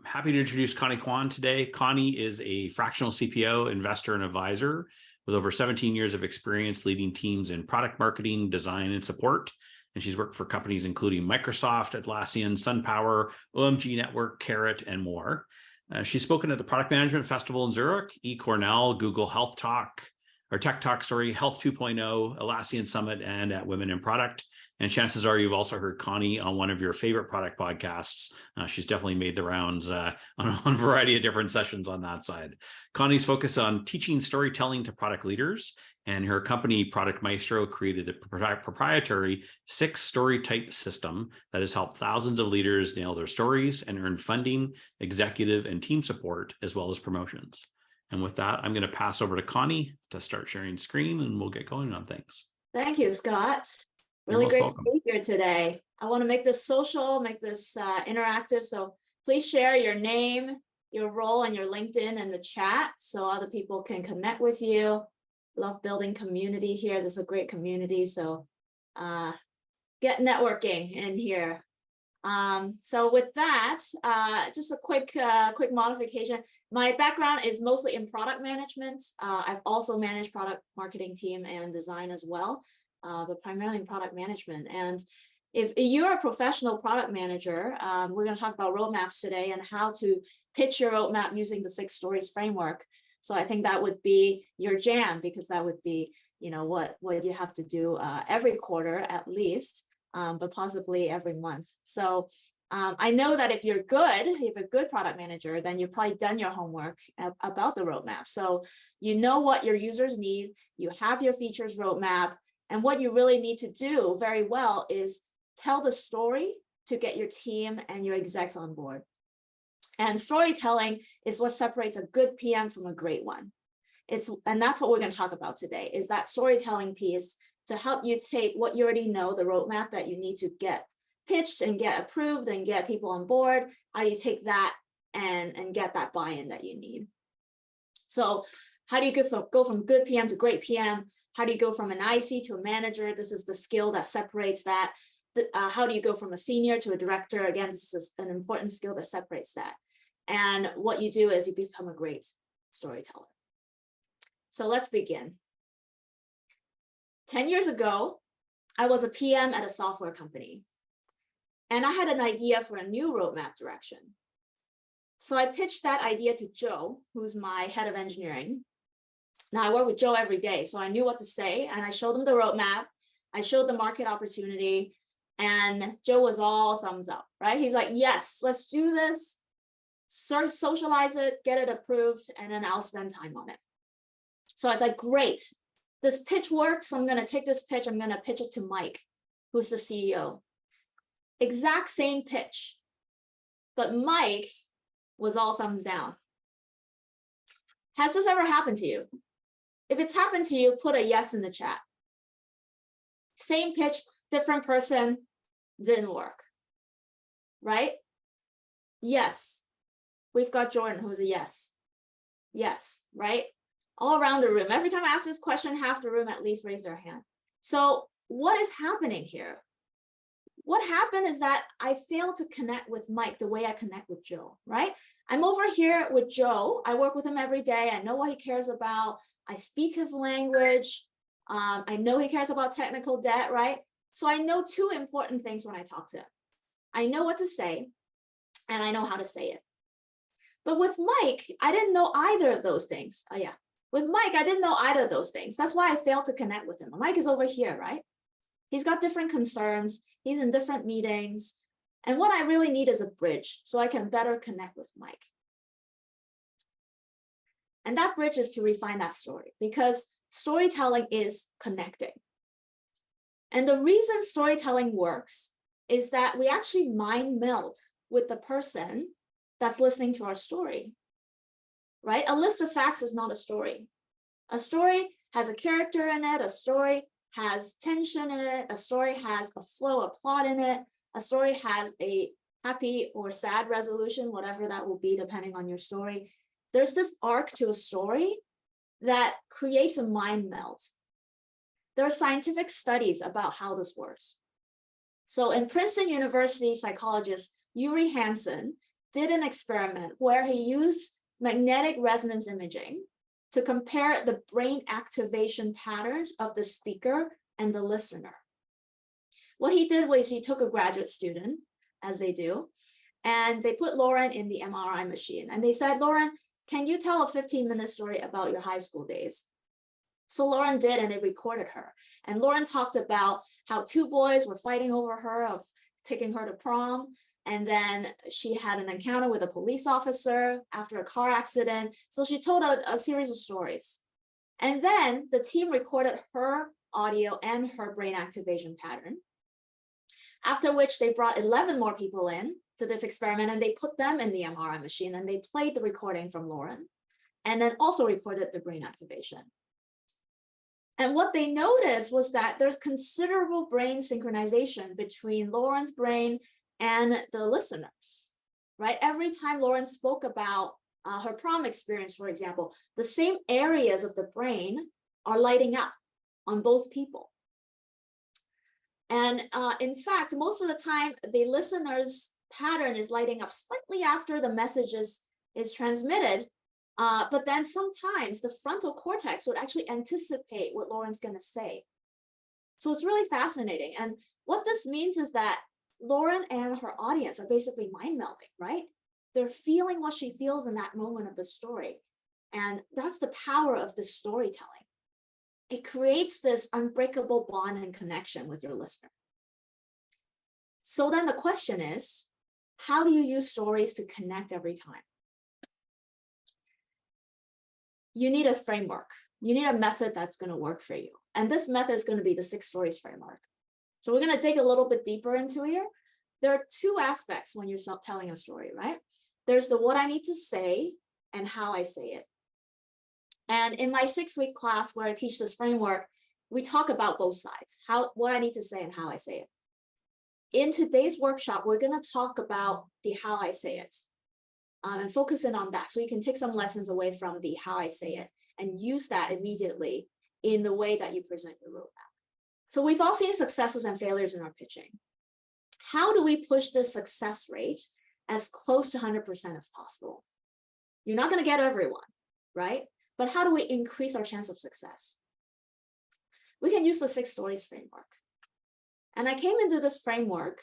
happy to introduce Connie Kwan today. Connie is a fractional CPO, investor, and advisor with over 17 years of experience leading teams in product marketing, design, and support. And she's worked for companies including Microsoft, Atlassian, SunPower, OMG Network, Carrot, and more. She's spoken at the Product Management Festival in Zurich, eCornell, Google Health Talk, or Tech Talk, sorry, Health 2.0, Atlassian Summit, and at Women in Product. And chances are you've also heard Connie on one of your favorite product podcasts. She's definitely made the rounds on a variety of different sessions on that side. Connie's focused on teaching storytelling to product leaders, and her company, Product Maestro, created the proprietary 6StoryTypes system that has helped thousands of leaders nail their stories and earn funding, executive, and team support, as well as promotions. And with that, I'm going to pass over to Connie to start sharing screen, and we'll get going on things. Thank you, Scott. Really great to be here today. I want to make this social, make this interactive. So please share your name, your role, and your LinkedIn in the chat so other people can connect with you. Love building community here. This is a great community. So get networking in here. So with that, just a quick modification. My background is mostly in product management. I've also managed product marketing team and design as well, but primarily in product management. And if you're a professional product manager, we're going to talk about roadmaps today and how to pitch your roadmap using the 6 Stories framework. So I think that would be your jam, because that would be, what you have to do every quarter at least. But possibly every month. So I know that if you're a good product manager, then you've probably done your homework about the roadmap. So you know what your users need, you have your features roadmap, and what you really need to do very well is tell the story to get your team and your execs on board. And storytelling is what separates a good PM from a great one. And that's what we're going to talk about today, is that storytelling piece to help you take what you already know, the roadmap that you need to get pitched and get approved and get people on board. How do you take that and get that buy-in that you need? So how do you go from good PM to great PM? How do you go from an IC to a manager? This is the skill that separates that. How do you go from a senior to a director? Again, this is an important skill that separates that. And what you do is you become a great storyteller. So let's begin. 10 years ago, I was a PM at a software company, and I had an idea for a new roadmap direction. So I pitched that idea to Joe, who's my head of engineering. Now I work with Joe every day, so I knew what to say, and I showed him the roadmap. I showed the market opportunity, and Joe was all thumbs up, right? He's like, yes, let's do this, socialize it, get it approved, and then I'll spend time on it. So I was like, great. This pitch works, so I'm going to take this pitch, I'm going to pitch it to Mike, who's the CEO. Exact same pitch, but Mike was all thumbs down. Has this ever happened to you? If it's happened to you, put a yes in the chat. Same pitch, different person, didn't work, right? Yes, we've got Jordan, who's a yes. Yes, right? All around the room. Every time I ask this question, half the room at least raise their hand. So what is happening here? What happened is that I failed to connect with Mike the way I connect with Joe, right? I'm over here with Joe. I work with him every day. I know what he cares about. I speak his language. I know he cares about technical debt, right? So I know 2 important things when I talk to him. I know what to say, and I know how to say it. But with Mike, I didn't know either of those things. Oh yeah. With Mike, I didn't know either of those things. That's why I failed to connect with him. Mike is over here, right? He's got different concerns. He's in different meetings. And what I really need is a bridge so I can better connect with Mike. And that bridge is to refine that story, because storytelling is connecting. And the reason storytelling works is that we actually mind meld with the person that's listening to our story. Right? A list of facts is not a story. A story has a character in it. A story has tension in it. A story has a flow, a plot in it. A story has a happy or sad resolution, whatever that will be, depending on your story. There's this arc to a story that creates a mind meld. There are scientific studies about how this works. So in Princeton University, psychologist Yuri Hansen did an experiment where he used magnetic resonance imaging to compare the brain activation patterns of the speaker and the listener. What he did was he took a graduate student, as they do, and they put Lauren in the MRI machine. And they said, Lauren, can you tell a 15-minute story about your high school days? So Lauren did, and it recorded her. And Lauren talked about how two boys were fighting over her of taking her to prom. And then she had an encounter with a police officer after a car accident. So she told a series of stories. And then the team recorded her audio and her brain activation pattern. After which they brought 11 more people in to this experiment, and they put them in the MRI machine, and they played the recording from Lauren, and then also recorded the brain activation. And what they noticed was that there's considerable brain synchronization between Lauren's brain and the listeners, right? Every time Lauren spoke about her prom experience, for example, the same areas of the brain are lighting up on both people. And in fact, most of the time, the listener's pattern is lighting up slightly after the message is transmitted. But then sometimes the frontal cortex would actually anticipate what Lauren's going to say. So it's really fascinating. And what this means is that Lauren and her audience are basically mind melding, right? They're feeling what she feels in that moment of the story. And that's the power of the storytelling. It creates this unbreakable bond and connection with your listener. So then the question is, how do you use stories to connect every time? You need a framework. You need a method that's going to work for you. And this method is going to be the 6 stories framework. So we're going to dig a little bit deeper into here. There are 2 aspects when you're telling a story, right? There's the what I need to say and how I say it. And in my 6-week class where I teach this framework, we talk about both sides, what I need to say and how I say it. In today's workshop, we're going to talk about the how I say it and focus in on that. So you can take some lessons away from the how I say it and use that immediately in the way that you present your roadmap. So we've all seen successes and failures in our pitching. How do we push this success rate as close to 100% as possible? You're not going to get everyone, right? But how do we increase our chance of success? We can use the 6 stories framework. And I came into this framework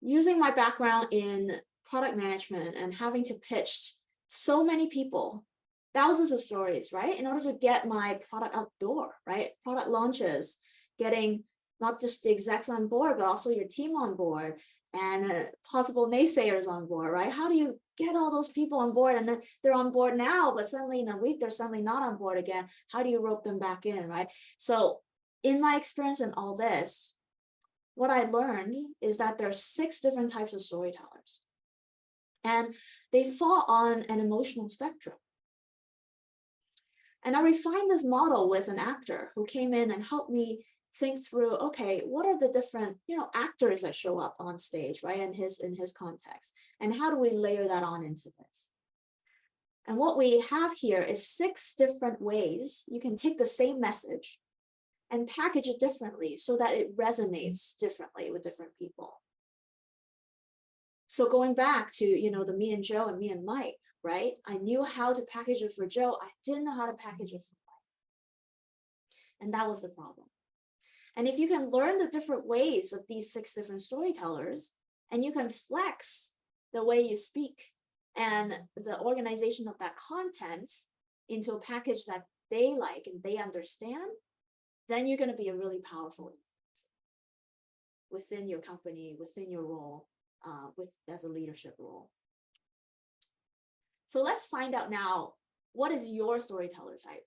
using my background in product management and having to pitch so many people, thousands of stories, right? In order to get my product outdoor, right? Product launches, getting not just the execs on board, but also your team on board and possible naysayers on board, right? How do you get all those people on board and then they're on board now, but suddenly in a week, they're suddenly not on board again. How do you rope them back in, right? So in my experience in all this, what I learned is that there are 6 different types of storytellers and they fall on an emotional spectrum. And I refined this model with an actor who came in and helped me think through, okay, what are the different, actors that show up on stage, right? In his context, and how do we layer that on into this? And what we have here is 6 different ways you can take the same message and package it differently so that it resonates differently with different people. So going back to, the me and Joe and me and Mike, right? I knew how to package it for Joe. I didn't know how to package it for Mike. And that was the problem. And if you can learn the different ways of these 6 different storytellers, and you can flex the way you speak and the organization of that content into a package that they like and they understand, then you're going to be a really powerful influencer within your company, within your role, as a leadership role. So let's find out now, what is your storyteller type?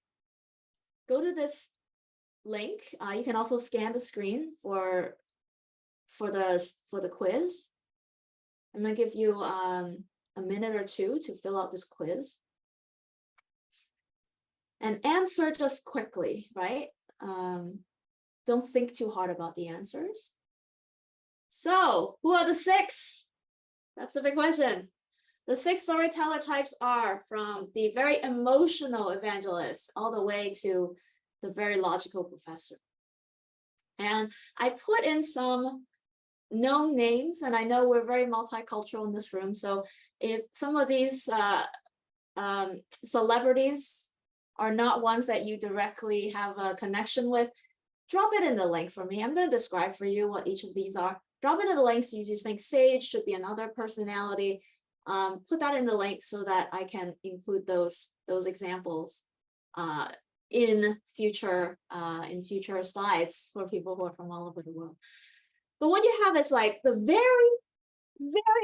Go to this link. You can also scan the screen for the quiz. I'm going to give you a minute or 2 to fill out this quiz and answer just quickly, right? Don't think too hard about the answers. So who are the 6? That's the big question. The 6 storyteller types are from the very emotional evangelist all the way to the very logical professor. And I put in some known names, and I know we're very multicultural in this room. So if some of these celebrities are not ones that you directly have a connection with, drop it in the link for me. I'm going to describe for you what each of these are. Drop it in the links. You just think Sage should be another personality. Put that in the link so that I can include those examples in future slides for people who are from all over the world. But what you have is like the very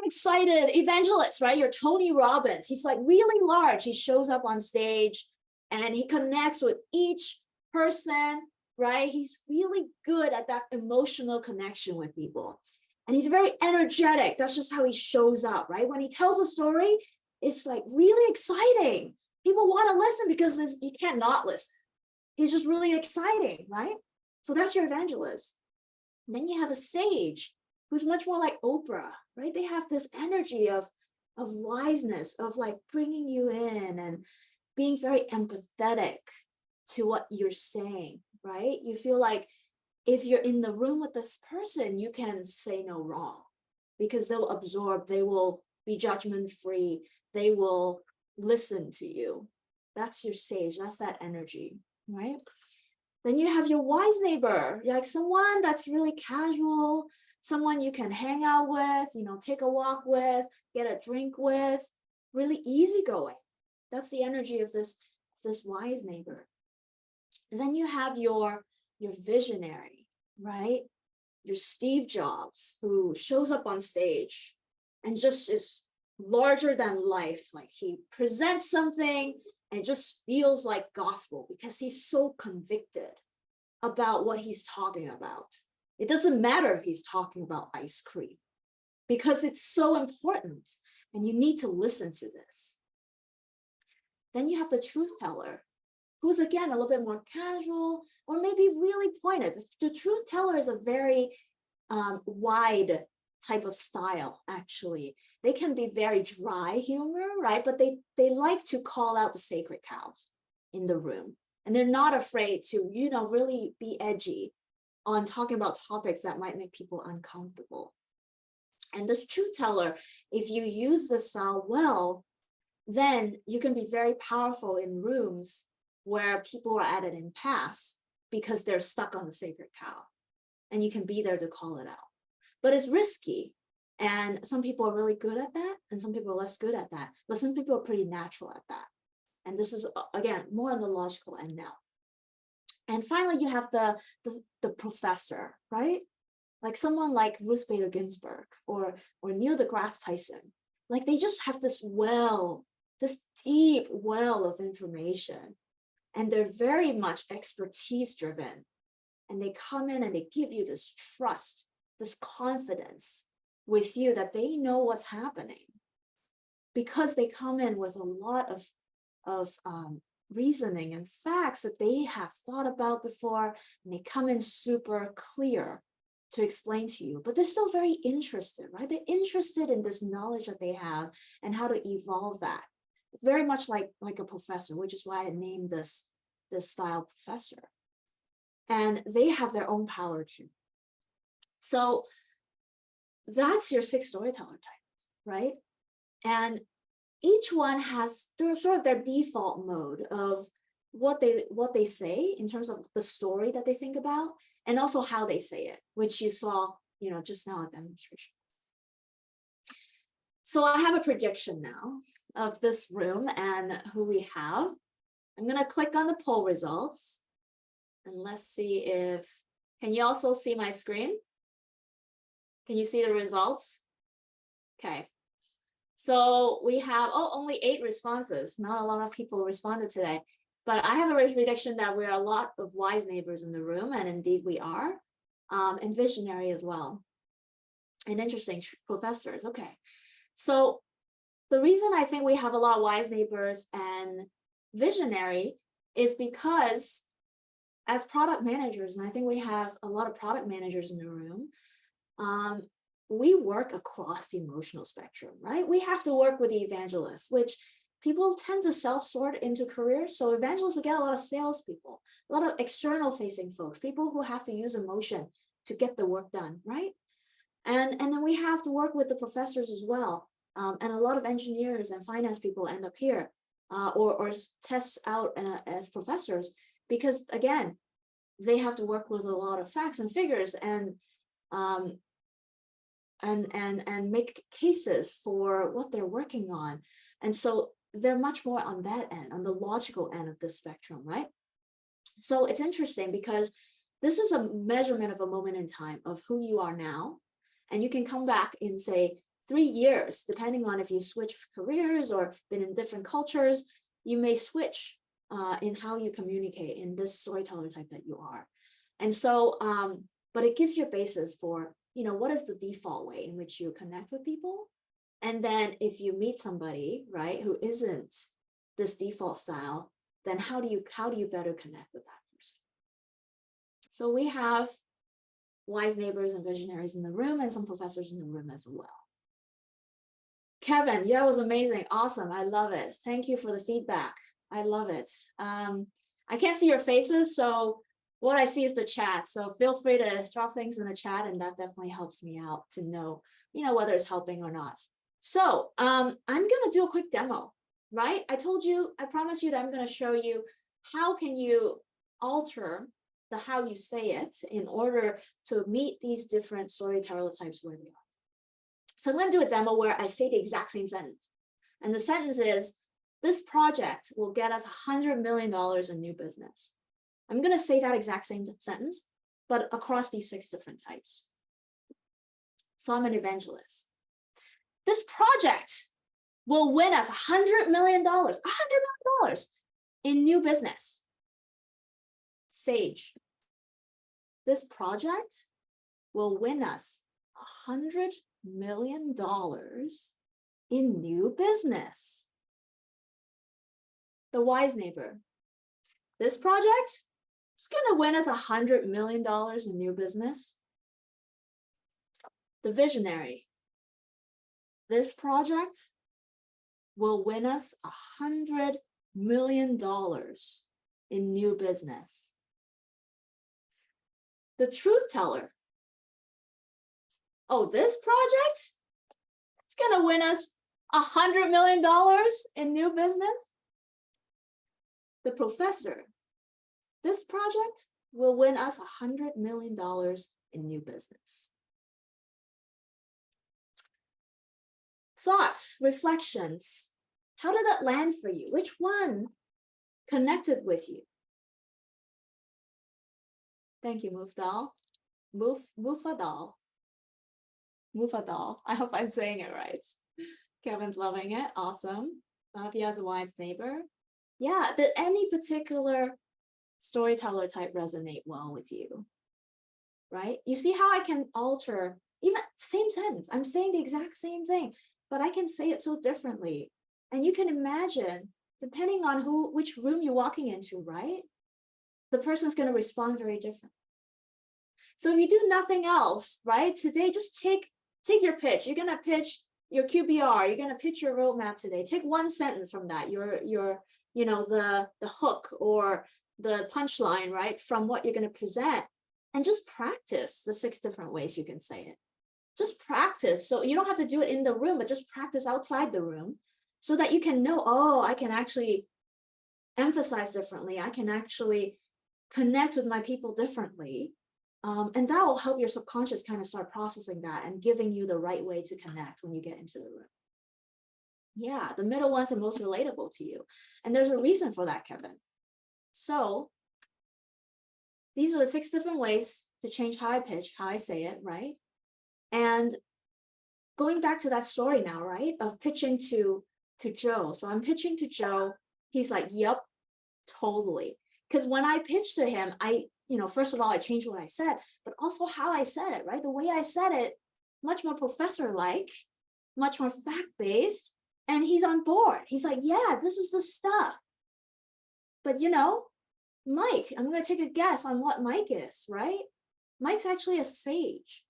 excited evangelist, right? Your Tony Robbins. He's like really large. He shows up on stage and he connects with each person, right? He's really good at that emotional connection with people. And he's very energetic. That's just how he shows up, right? When he tells a story, it's like really exciting. People want to listen because you can't not listen. He's just really exciting, right? So that's your evangelist. And then you have a sage who's much more like Oprah, right? They have this energy of wiseness, of like bringing you in and being very empathetic to what you're saying, right? You feel like if you're in the room with this person, you can say no wrong because they'll absorb, they will be judgment-free, they will listen to you. That's your sage, that's that energy, right? Then you have your wise neighbor, like someone that's really casual, someone you can hang out with, take a walk with, get a drink with, really easygoing. That's the energy of this wise neighbor. And then you have your visionary, right? Your Steve Jobs, who shows up on stage and just is larger than life. Like he presents something and it just feels like gospel because he's so convicted about what he's talking about. It doesn't matter if he's talking about ice cream because it's so important and you need to listen to this. Then you have the truth teller, who's again a little bit more casual or maybe really pointed. The truth teller is a very wide type of style, actually. They can be very dry humor, right? But they like to call out the sacred cows in the room. And they're not afraid to, really be edgy on talking about topics that might make people uncomfortable. And this truth teller, if you use the style well, then you can be very powerful in rooms where people are at an impasse because they're stuck on the sacred cow. And you can be there to call it out. But it's risky. And some people are really good at that, and some people are less good at that. But some people are pretty natural at that. And this is, again, more on the logical end now. And finally, you have the professor, right? Like someone like Ruth Bader Ginsburg or Neil deGrasse Tyson. Like they just have this deep well of information. And they're very much expertise driven. And they come in and they give you this trust, this confidence with you that they know what's happening. Because they come in with a lot of reasoning and facts that they have thought about before, and they come in super clear to explain to you, but they're still very interested, right? They're interested in this knowledge that they have and how to evolve that. Very much like a professor, which is why I named this style professor. And they have their own power too. So that's your 6 storyteller types, right? And each one has sort of their default mode of what they say in terms of the story that they think about, and also how they say it, which you saw, just now at demonstration. So I have a prediction now of this room and who we have. I'm going to click on the poll results, and let's see can you also see my screen? Can you see the results? Okay. So we have, only 8 responses. Not a lot of people responded today, but I have a prediction that we're a lot of wise neighbors in the room, and indeed we are, and visionary as well, and interesting professors. Okay, so the reason I think we have a lot of wise neighbors and visionary is because as product managers, and I think we have a lot of product managers in the room, we work across the emotional spectrum, right? We have to work with the evangelists, which people tend to self-sort into careers. So evangelists will get a lot of salespeople, a lot of external facing folks, people who have to use emotion to get the work done, right? And then we have to work with the professors as well. And a lot of engineers and finance people end up here or test out as professors, because again, they have to work with a lot of facts and figures and make cases for what they're working on. And so they're much more on that end, on the logical end of the spectrum, right? So it's interesting because this is a measurement of a moment in time of who you are now. And you can come back in, say, 3 years, depending on if you switch careers or been in different cultures, you may switch in how you communicate in this storyteller type that you are. And so, but it gives you a basis for, you know, what is the default way in which you connect with people? And then if you meet somebody, right, who isn't this default style, then how do you better connect with that person? So we have wise neighbors and visionaries in the room and some professors in the room as well. Kevin, yeah, it was amazing. Awesome. I love it. Thank you for the feedback. I love it. I can't see your faces, so what I see is the chat. So feel free to drop things in the chat, and that definitely helps me out to know, you know, whether it's helping or not. So I'm going to do a quick demo, right? I promised you that I'm going to show you how can you alter the how you say it in order to meet these different storyteller types where they are. So I'm going to do a demo where I say the exact same sentence. And the sentence is, this project will get us $100 million in new business. I'm going to say that exact same sentence, but across these 6 different types. So I'm an evangelist. This project will win us $100 million in new business. Sage. This project will win us $100 million in new business. The wise neighbor. This project is going to win us $100 million in new business. The visionary. This project will win us $100 million in new business. The truth teller. Oh, this project, it's going to win us $100 million in new business. The professor. This project will win us $100 million in new business. Thoughts, reflections. How did that land for you? Which one connected with you? Thank you, Mufdal. Mufadal. I hope I'm saying it right. Kevin's loving it. Awesome. Bhavya as a wife's neighbor. Yeah, did any particular storyteller type resonate well with you? Right? You see how I can alter, even same sentence. I'm saying the exact same thing, but I can say it so differently. And you can imagine, depending on which room you're walking into, right? The person's going to respond very different. So if you do nothing else, right? Today, just take your pitch. You're going to pitch your QBR. You're going to pitch your roadmap today. Take one sentence from that, you know, the hook or the punchline, right? From what you're going to present, and just practice the 6 different ways you can say it. Just practice. So you don't have to do it in the room, but just practice outside the room so that you can know, oh, I can actually emphasize differently. I can actually connect with my people differently. And that will help your subconscious kind of start processing that and giving you the right way to connect when you get into the room. Yeah, the middle ones are most relatable to you. And there's a reason for that, Kevin. So these are the 6 different ways to change how I pitch, how I say it, right? And going back to that story now, right, of pitching to Joe. So I'm pitching to Joe. He's like, yep, totally. Because when I pitched to him, first of all, I changed what I said, but also how I said it, right? The way I said it, much more professor-like, much more fact-based, and he's on board. He's like, yeah, this is the stuff. But Mike, I'm going to take a guess on what Mike is, right? Mike's actually a sage,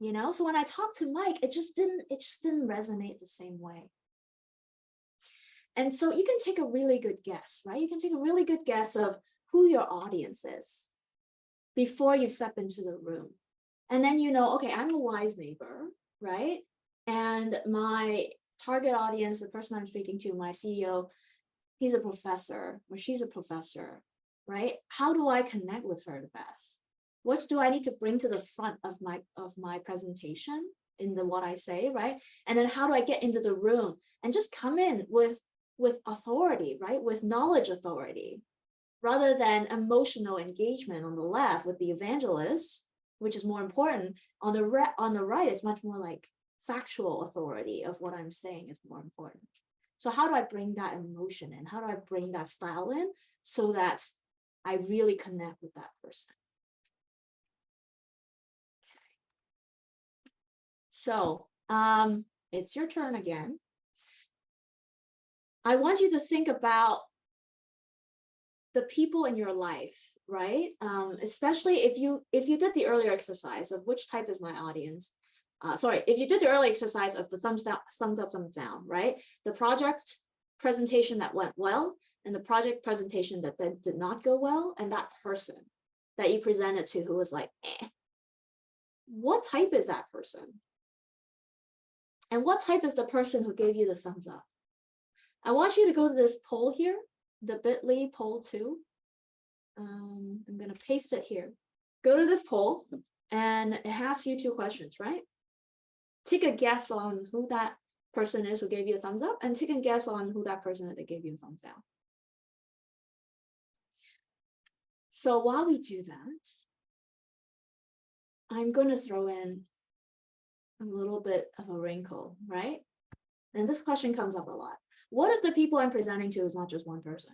So when I talked to Mike, it just didn't resonate the same way. And so you can take a really good guess, right? You can take a really good guess of who your audience is before you step into the room. And then okay, I'm a wise neighbor, right? And my target audience, the person I'm speaking to, my CEO, he's a professor or she's a professor, right? How do I connect with her the best? What do I need to bring to the front of my presentation in what I say, right? And then how do I get into the room and just come in with authority, right? With knowledge authority, rather than emotional engagement on the left with the evangelist, which is more important. On the right, it's much more like factual authority of what I'm saying is more important. So how do I bring that emotion in? How do I bring that style in so that I really connect with that person? Okay. So it's your turn again. I want you to think about the people in your life, right? Especially if you did the earlier exercise of which type is my audience. If you did the early exercise of the thumbs up, thumbs down, right? The project presentation that went well and the project presentation that did not go well, and that person that you presented to who was like, eh. What type is that person? And what type is the person who gave you the thumbs up? I want you to go to this poll here, the bit.ly poll 2. I'm going to paste it here. Go to this poll and it asks you 2 questions, right? Take a guess on who that person is who gave you a thumbs up, and take a guess on who that person is that gave you a thumbs down. So while we do that, I'm going to throw in a little bit of a wrinkle, right? And this question comes up a lot. What if the people I'm presenting to is not just one person?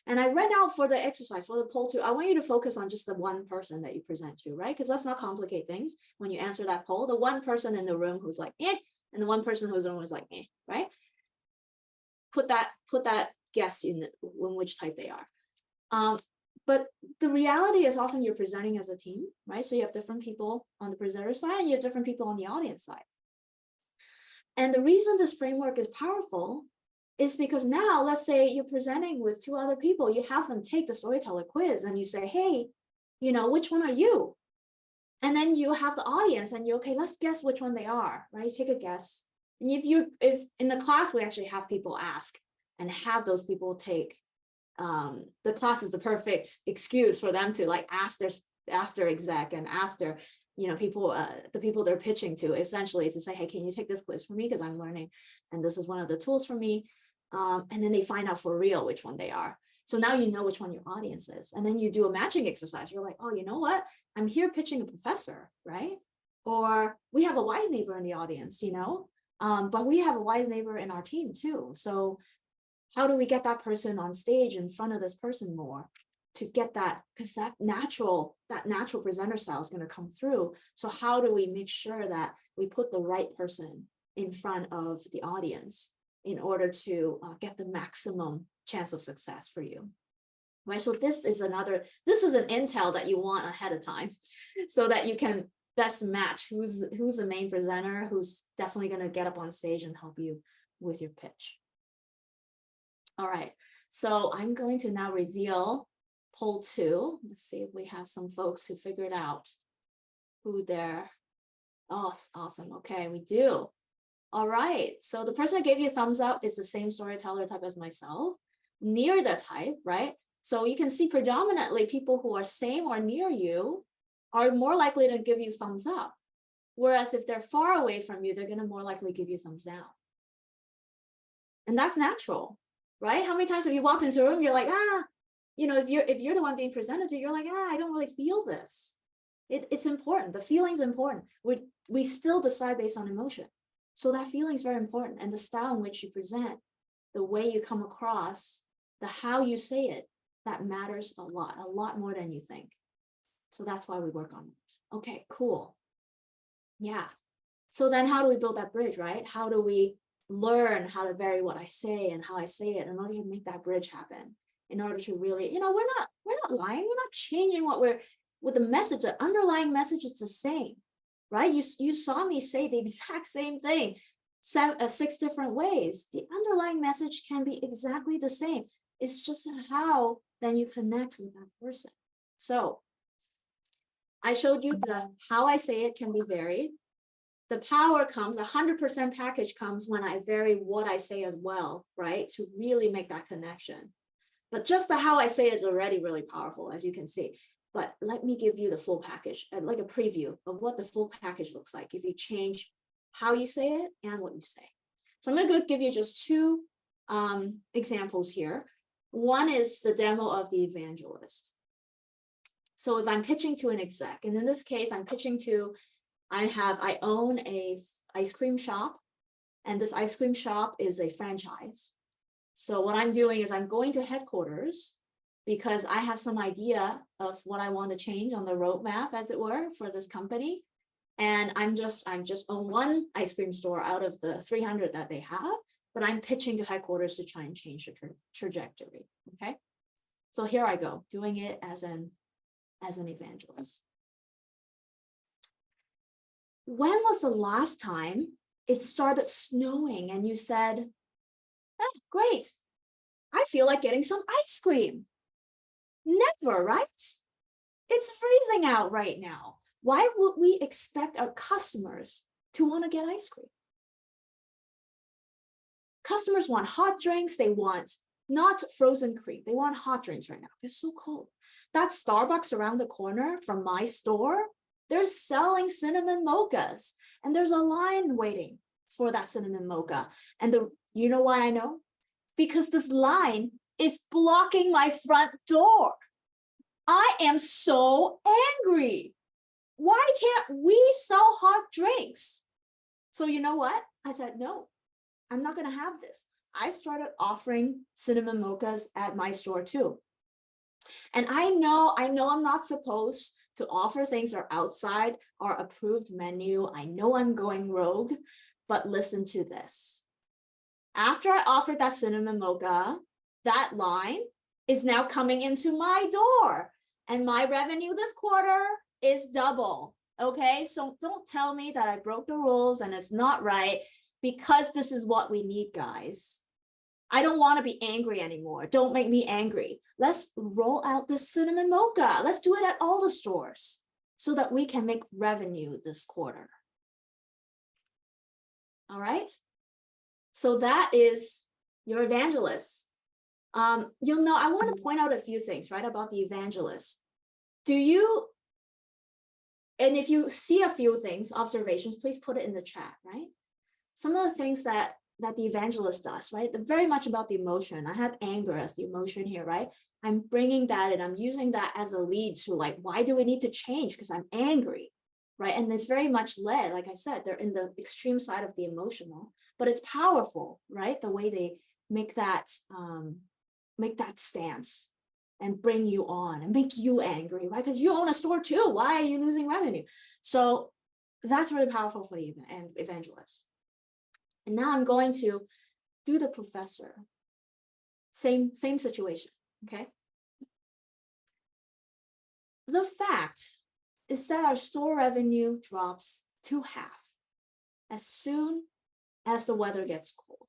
And I read out for the exercise, for the poll 2, I want you to focus on just the one person that you present to, right? Because let's not complicate things. When you answer that poll, the one person in the room who's like, eh, and the one person who's in the room is like, eh, right? Put that guess in which type they are. But the reality is often you're presenting as a team, right? So you have different people on the presenter side and you have different people on the audience side. And the reason this framework is powerful is because now, let's say you're presenting with 2 other people, you have them take the storyteller quiz and you say, hey, which one are you? And then you have the audience and okay, let's guess which one they are, right? Take a guess. And if in the class, we actually have people ask and have those people take, the class is the perfect excuse for them to like ask their exec and ask their, people, the people they're pitching to, essentially to say, hey, can you take this quiz for me? Because I'm learning and this is one of the tools for me. And then they find out for real which one they are. So now you know which one your audience is. And then you do a matching exercise. You're like, oh, you know what? I'm here pitching a professor, right? Or we have a wise neighbor in the audience, but we have a wise neighbor in our team too. So how do we get that person on stage in front of this person more to get that? Because that natural presenter style is going to come through. So how do we make sure that we put the right person in front of the audience in order to get the maximum chance of success for you, right? So this is an intel that you want ahead of time so that you can best match who's the main presenter, who's definitely going to get up on stage and help you with your pitch. All right, so I'm going to now reveal poll 2. Let's see if we have some folks who figured out who they're. Oh, awesome. Okay, we do. All right, so the person that gave you a thumbs up is the same storyteller type as myself, near the type, right? So you can see predominantly people who are same or near you are more likely to give you thumbs up. Whereas if they're far away from you, they're going to more likely give you thumbs down. And that's natural, right? How many times have you walked into a room, you're like, if you're the one being presented to, you're like, I don't really feel this. It's important. The feeling's important. We still decide based on emotion. So that feeling is very important. And the style in which you present, the way you come across, the how you say it, that matters a lot more than you think. So that's why we work on it. Okay, cool. Yeah. So then how do we build that bridge, right? How do we learn how to vary what I say and how I say it in order to make that bridge happen? In order to really, we're not lying. We're not changing with the message. The underlying message is the same. Right? You saw me say the exact same thing 6 different ways. The underlying message can be exactly the same. It's just how then you connect with that person. So I showed you the how I say it can be varied. The power comes, 100% package comes when I vary what I say as well, right? To really make that connection. But just the how I say it is already really powerful, as you can see. But let me give you the full package, like a preview of what the full package looks like if you change how you say it and what you say. So I'm going to give you just two examples here. One is the demo of the evangelist. So if I'm pitching to an exec, and in this case, I'm pitching to, I own a ice cream shop, and this ice cream shop is a franchise. So what I'm doing is I'm going to headquarters because I have some idea of what I want to change on the roadmap, as it were, for this company. And I'm just own one ice cream store out of the 300 that they have, but I'm pitching to headquarters to try and change the trajectory. Okay. So here I go, doing it as an evangelist. When was the last time it started snowing and you said, "Ah, great, I feel like getting some ice cream"? Never, right? It's freezing out right now. Why would we expect our customers to want to get ice cream? Customers want hot drinks. They want not frozen cream. They want hot drinks right now. It's so cold. That Starbucks around the corner from my store, they're selling cinnamon mochas, and there's a line waiting for that cinnamon mocha. And you know why I know? Because this line is blocking my front door. I am so angry. Why can't we sell hot drinks? So you know what? I said, no, I'm not going to have this. I started offering cinnamon mochas at my store too. And I know I'm not supposed to offer things that are outside our approved menu. I know I'm going rogue, but listen to this. After I offered that cinnamon mocha, that line is now coming into my door, and my revenue this quarter is double. Okay, so don't tell me that I broke the rules and it's not right, because this is what we need, guys. I don't want to be angry anymore. Don't make me angry. Let's roll out the cinnamon mocha. Let's do it at all the stores so that we can make revenue this quarter. All right. So that is your evangelist. You'll know, I want to point out a few things, right, about the evangelist. And if you see a few things, observations, please put it in the chat, right? Some of the things that the evangelist does, right? They're very much about the emotion. I have anger as the emotion here, right? I'm bringing that and I'm using that as a lead to, like, why do we need to change? Because I'm angry, right? And it's very much led, like I said, they're in the extreme side of the emotional, but it's powerful, right? The way they make that stance and bring you on and make you angry, right? Because you own a store too. Why are you losing revenue? So that's really powerful for the evangelist. And now I'm going to do the professor. Same situation, okay? The fact is that our store revenue drops to half as soon as the weather gets cold.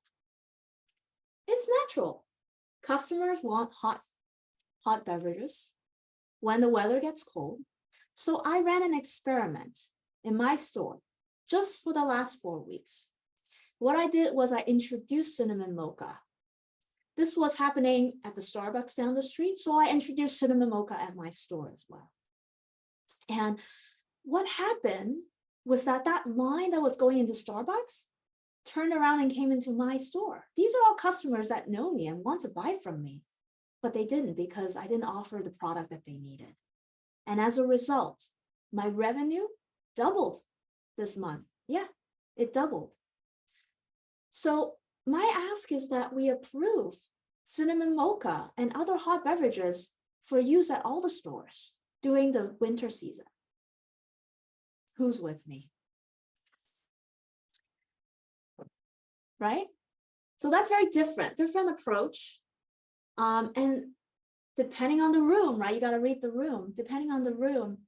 It's natural. Customers want hot beverages when the weather gets cold. So I ran an experiment in my store just for the last 4 weeks. What I did was I introduced cinnamon mocha. This was happening at the Starbucks down the street, so I introduced cinnamon mocha at my store as well. And what happened was that line that was going into Starbucks turned around and came into my store. These are all customers that know me and want to buy from me, but they didn't because I didn't offer the product that they needed. And as a result, my revenue doubled this month. Yeah, it doubled. So my ask is that we approve cinnamon mocha and other hot beverages for use at all the stores during the winter season. Who's with me? Right? So that's very different approach. And depending on the room, right? You got to read the room. Depending on the room,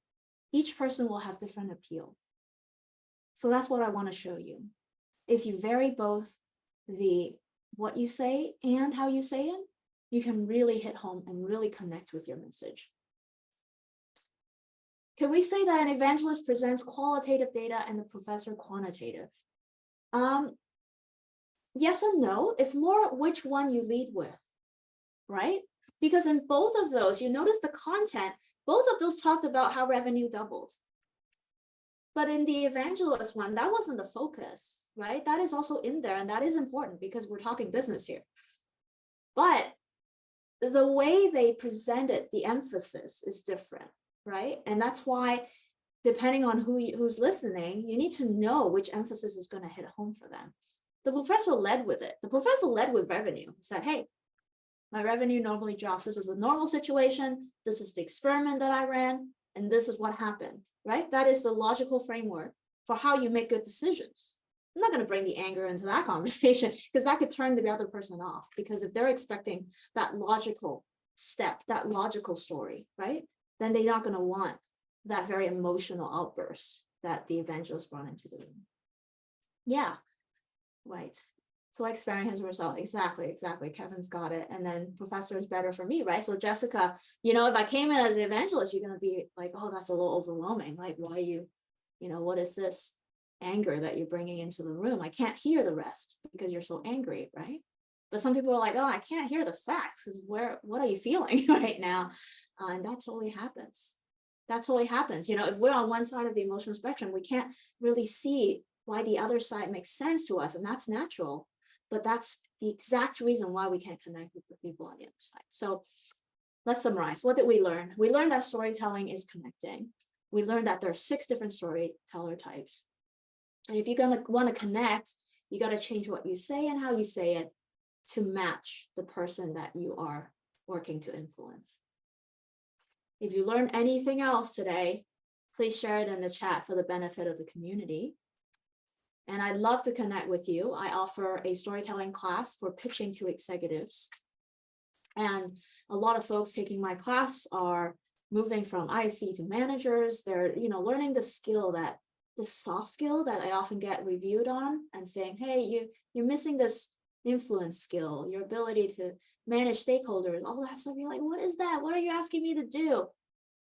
each person will have different appeal. So that's what I want to show you. If you vary both what you say and how you say it, you can really hit home and really connect with your message. can we say that an evangelist presents qualitative data and the professor quantitative? Yes and no. It's more which one you lead with, right? Because in both of those, you notice the content, both of those talked about how revenue doubled. But in the evangelist one, that wasn't the focus, right? That is also in there, and that is important because we're talking business here. But the way they presented the emphasis is different, right? And that's why, depending on who's listening, you need to know which emphasis is going to hit home for them. The professor led with it. The professor led with revenue. He said, hey, my revenue normally drops. This is a normal situation. This is the experiment that I ran, and this is what happened, right? That is the logical framework for how you make good decisions. I'm not going to bring the anger into that conversation because that could turn the other person off, because if they're expecting that logical step, that logical story, right, then they're not going to want that very emotional outburst that the evangelist brought into the room. Yeah, right. So I experience his result. Exactly. Kevin's got it. And then professor is better for me, right? So Jessica, if I came in as an evangelist, you're going to be like, oh, that's a little overwhelming. Like, why what is this anger that you're bringing into the room? I can't hear the rest because you're so angry, right? But some people are like, oh, I can't hear the facts because what are you feeling right now? And that totally happens. If we're on one side of the emotional spectrum, we can't really see why the other side makes sense to us, and that's natural. But that's the exact reason why we can't connect with the people on the other side. So let's summarize. What did we learn? We learned that storytelling is connecting. We learned that there are 6 different storyteller types. And if you're going to want to connect, you got to change what you say and how you say it to match the person that you are working to influence. If you learned anything else today, please share it in the chat for the benefit of the community. And I'd love to connect with you. I offer a storytelling class for pitching to executives. And a lot of folks taking my class are moving from IC to managers. They're, learning the soft skill that I often get reviewed on and saying, hey, you're missing this influence skill, your ability to manage stakeholders, all that stuff. You're like, what is that? What are you asking me to do?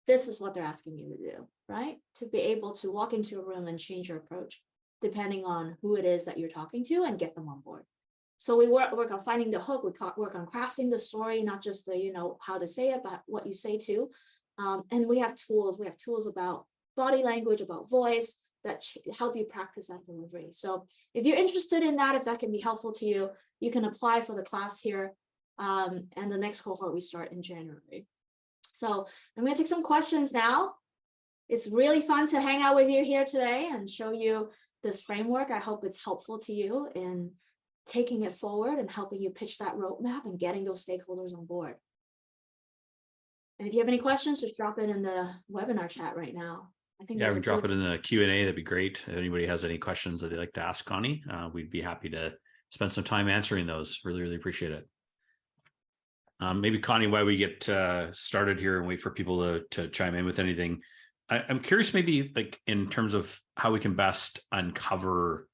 This is what they're asking you to do, right? To be able to walk into a room and change your approach depending on who it is that you're talking to and get them on board. So we work on finding the hook. We work on crafting the story, not just the, how to say it, but what you say too. And we have tools. We have tools about body language, about voice that help you practice that delivery. So if you're interested in that, if that can be helpful to you, you can apply for the class here. And the next cohort we start in January. So I'm going to take some questions now. It's really fun to hang out with you here today and show you this framework. I hope it's helpful to you in taking it forward and helping you pitch that roadmap and getting those stakeholders on board. And if you have any questions, just drop it in the webinar chat right now. I think we drop it in the Q&A. That'd be great. If anybody has any questions that they'd like to ask Connie, we'd be happy to spend some time answering those. Really, really appreciate it. Maybe Connie, while we get started here and wait for people to chime in with anything, I'm curious, maybe like in terms of how we can best uncover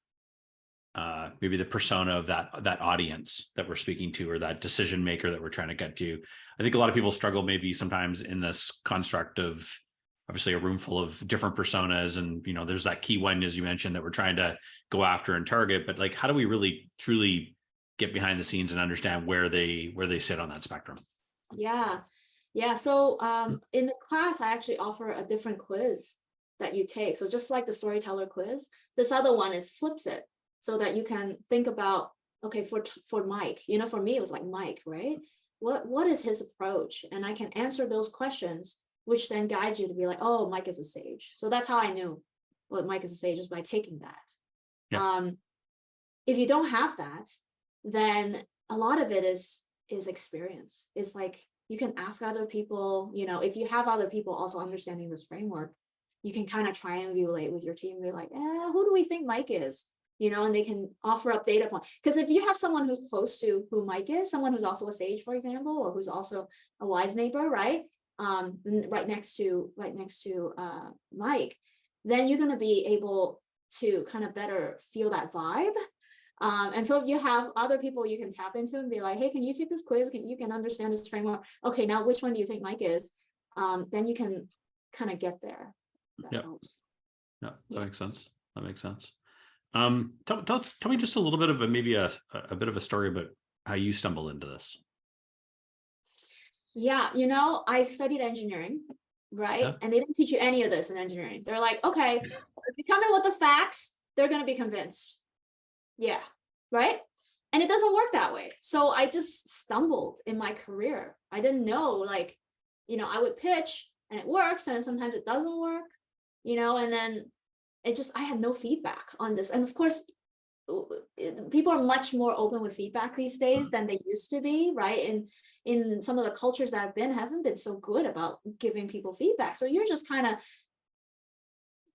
maybe the persona of that audience that we're speaking to, or that decision maker that we're trying to get to. I think a lot of people struggle maybe sometimes in this construct of obviously a room full of different personas, and there's that key one, as you mentioned, that we're trying to go after and target. But like, how do we really truly get behind the scenes and understand where they sit on that spectrum? Yeah. So in the class, I actually offer a different quiz that you take. So just like the storyteller quiz, this other one flips it so that you can think about, okay, for Mike, for me, it was like Mike, right? What is his approach? And I can answer those questions, which then guides you to be like, oh, Mike is a sage. So that's how I knew what Mike is a sage, is by taking that. Yeah. If you don't have that, then a lot of it is experience. It's like, you can ask other people, if you have other people also understanding this framework, you can kind of triangulate with your team and be like, who do we think Mike is? And they can offer up data points. Because if you have someone who's close to who Mike is, someone who's also a sage, for example, or who's also a wise neighbor, right? Right next to Mike, then you're going to be able to kind of better feel that vibe. And so if you have other people you can tap into and be like, hey, can you take this quiz? You can understand this framework. Okay, now which one do you think Mike is? Then you can kind of get there. that helps. Yeah, that makes sense. That makes sense. Tell me just a little bit of maybe a bit of a story about how you stumbled into this. Yeah, I studied engineering, right? Yeah. And they didn't teach you any of this in engineering. They're like, okay, if you come in with the facts, they're going to be convinced. Yeah, right? And it doesn't work that way. So I just stumbled in my career. I didn't know, like, I would pitch and it works, and sometimes it doesn't work, and then I had no feedback on this. And of course, people are much more open with feedback these days than they used to be, right? And in some of the cultures that haven't been so good about giving people feedback. So you're just kind of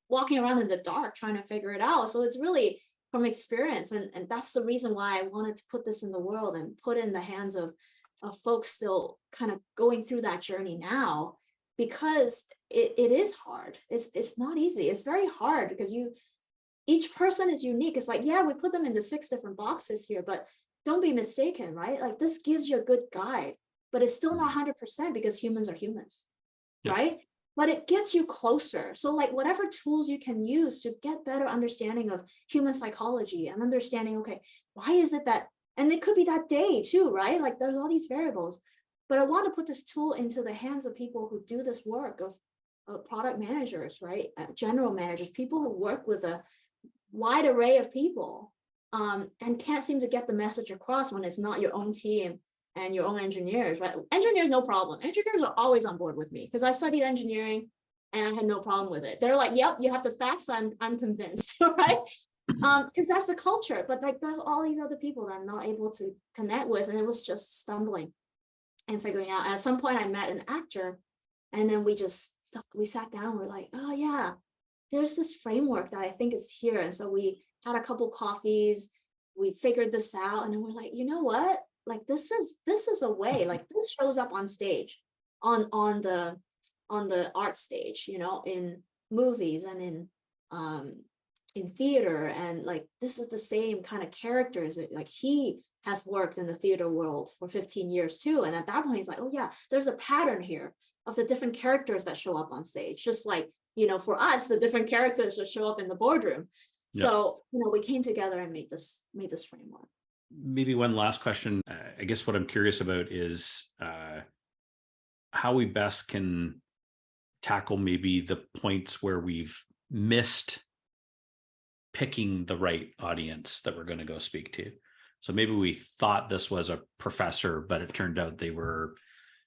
walking around in the dark trying to figure it out. So it's really from experience. And that's the reason why I wanted to put this in the world and put in the hands of folks still kind of going through that journey now, because it is hard. It's not easy. It's very hard because each person is unique. It's like, yeah, we put them into 6 different boxes here, but don't be mistaken, right? Like, this gives you a good guide, but it's still not 100% because humans are humans, right? But it gets you closer. So like, whatever tools you can use to get better understanding of human psychology and understanding, okay, why is it that, and it could be that day too, right? Like, there's all these variables, but I want to put this tool into the hands of people who do this work of product managers, right? General managers, people who work with a wide array of people, and can't seem to get the message across when it's not your own team and your own engineers, right? Engineers, no problem. Engineers are always on board with me because I studied engineering and I had no problem with it. They're like, yep, you have to fact, so I'm convinced, right? Because that's the culture. But like, there's all these other people that I'm not able to connect with, and it was just stumbling and figuring out. At some point, I met an actor, and then we sat down. We're like, oh yeah, there's this framework that I think is here. And so we had a couple coffees, we figured this out, and then we're like, you know what? Like, this is a way, like, this shows up on stage, on the art stage, in movies and in theater. And like, this is the same kind of characters. Like, he has worked in the theater world for 15 years too. And at that point, he's like, oh yeah, there's a pattern here of the different characters that show up on stage, just like, for us, the different characters that show up in the boardroom. So, we came together and made this framework. Maybe one last question. I guess what I'm curious about is how we best can tackle maybe the points where we've missed picking the right audience that we're going to go speak to. So maybe we thought this was a professor, but it turned out they were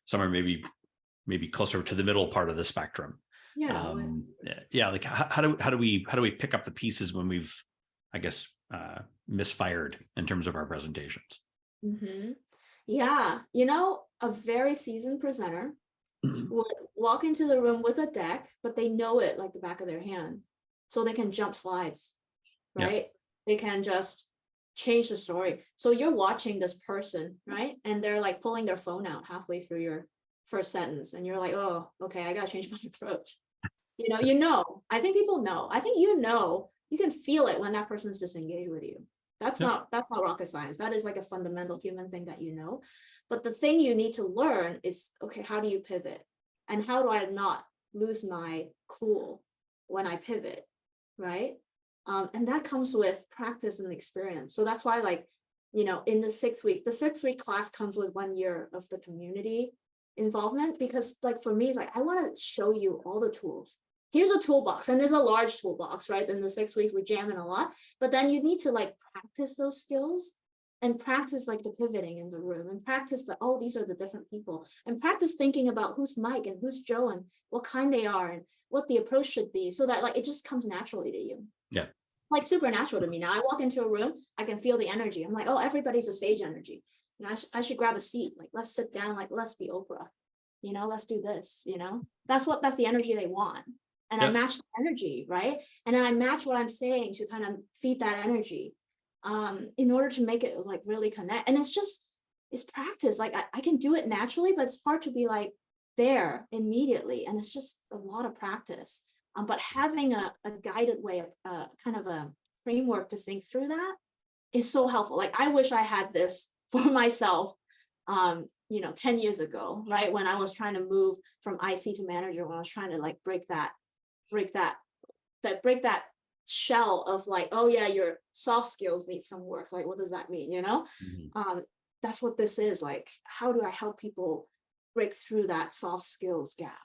somewhere maybe closer to the middle part of the spectrum. Like how do we pick up the pieces when we've, I guess, misfired in terms of our presentations? Yeah, a very seasoned presenter would walk into the room with a deck, but they know it like the back of their hand, so they can jump slides, right? They can just change the story. So you're watching this person, right? And they're like pulling their phone out halfway through your first sentence, and you're like, oh, okay, I gotta change my approach. I think people know. I think you can feel it when that person's disengaged with you. That's not rocket science. That is like a fundamental human thing that But the thing you need to learn is, okay, how do you pivot? And how do I not lose my cool when I pivot, right? And that comes with practice and experience. So that's why, like, in the 6-week class comes with 1 year of the community involvement, because like, for me, it's like, I want to show you all the tools. Here's a toolbox, and there's a large toolbox, right? In the 6 weeks, we're jamming a lot, but then you need to like practice those skills and practice like the pivoting in the room, and practice these are the different people, and practice thinking about who's Mike and who's Joe and what kind they are and what the approach should be, so that like it just comes naturally to you. Yeah. Like supernatural to me now. I walk into a room, I can feel the energy. I'm like, oh, everybody's a sage energy. I should grab a seat. Like, let's sit down. Like, let's be Oprah. Let's do this. That's the energy they want. And I match the energy, right? And then I match what I'm saying to kind of feed that energy, in order to make it like really connect. And it's practice. Like, I can do it naturally, but it's hard to be like there immediately. And it's just a lot of practice. But having a guided way, kind of a framework to think through that is so helpful. Like, I wish I had this for myself, 10 years ago, right? When I was trying to move from IC to manager, when I was trying to like break that break that shell of like, oh yeah, your soft skills need some work. Like, what does that mean? That's what this is. Like, how do I help people break through that soft skills gap?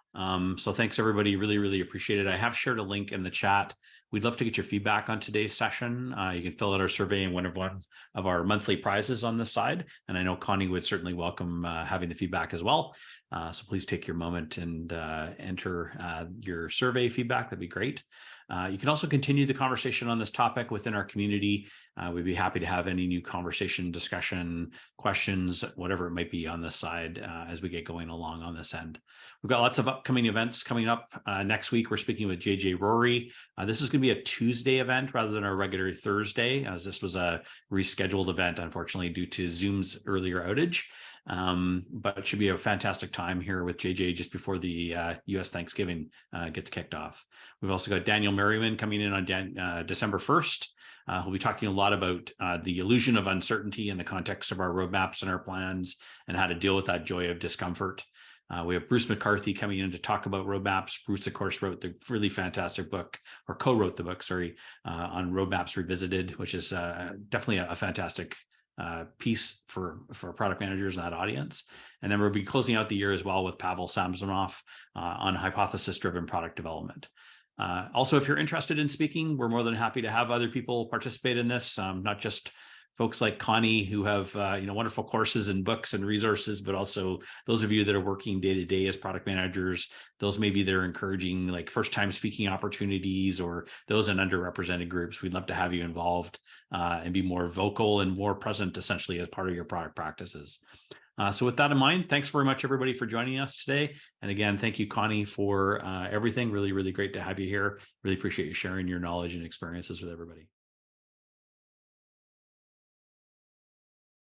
So thanks everybody. Really, really appreciate it. I have shared a link in the chat. We'd love to get your feedback on today's session. You can fill out our survey and win one of our monthly prizes on this side. And I know Connie would certainly welcome having the feedback as well. So please take your moment and enter your survey feedback. That'd be great. You can also continue the conversation on this topic within our community. We'd be happy to have any new conversation, discussion, questions, whatever it might be on this side as we get going along on this end. We've got lots of upcoming events coming up. Next week, we're speaking with JJ Rory. This is going to be a Tuesday event rather than our regular Thursday, as this was a rescheduled event, unfortunately, due to Zoom's earlier outage. But it should be a fantastic time here with JJ just before the US Thanksgiving gets kicked off. We've also got Daniel Merriman coming in on December 1st. We'll be talking a lot about the illusion of uncertainty in the context of our roadmaps and our plans and how to deal with that joy of discomfort. We have Bruce McCarthy coming in to talk about roadmaps. Bruce, of course, wrote the really fantastic book, or co-wrote the book, on Roadmaps Revisited, which is definitely a fantastic piece for product managers in that audience. And then we'll be closing out the year as well with Pavel Samsonov on hypothesis-driven product development. Also, if you're interested in speaking, we're more than happy to have other people participate in this, not just folks like Connie who have wonderful courses and books and resources, but also those of you that are working day to day as product managers, those maybe that are encouraging like first time speaking opportunities or those in underrepresented groups. We'd love to have you involved and be more vocal and more present essentially as part of your product practices. So with that in mind, thanks very much everybody for joining us today. And again, thank you, Connie, for everything. Really, really great to have you here. Really appreciate you sharing your knowledge and experiences with everybody.